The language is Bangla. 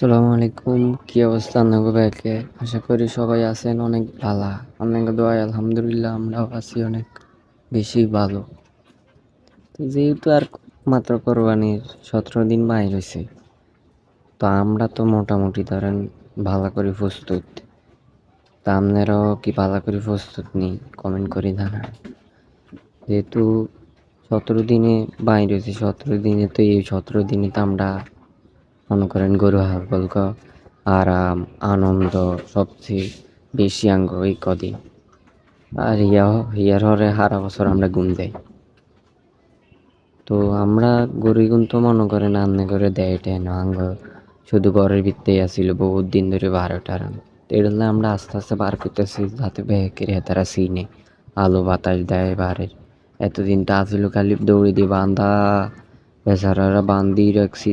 আসসালামু আলাইকুম, কি অবস্থা আপনাকে ব্যাকে? আশা করি সবাই আছেন অনেক ভালা। আপনাকে দোয়ায় আলহামদুলিল্লাহ আমরাও আছি অনেক বেশি ভালো। তো যেহেতু আর মাত্র কোরবানির 17 দিন বাইর হয়েছে, তো আমরা তো মোটামুটি ধরেন ভালো করে প্রস্তুত। তা আপনারাও কি ভালো করে প্রস্তুত নেই? কমেন্ট করে জানান। যেহেতু 17 দিনে বাইর হয়েছে, 17 দিনে তো এই 17 দিনে তো আমরা মনে করেন গরু হালকা আরাম আনন্দ সবচেয়ে বেশি আঙ্গ এই কদিন। আর ইয়ার হরে সারা বছর আমরা গুণ দেই। তো আমরা গরু গুণ তো মনে করেন আন্নে করে দেয় টেন আঙ্গ শুধু ঘরের ভিতরেই আসিল বহুত দিন ধরে 12টা তো এটা আমরা আস্তে আস্তে বার করতেছি যাতে বেহেকের হেতারা সিনে আলো বাতাস দেয় বারের। এতদিন তো আসিল খালি দৌড়ি দিয়ে বান্ধা বেচারারা বান্ধি রাখছি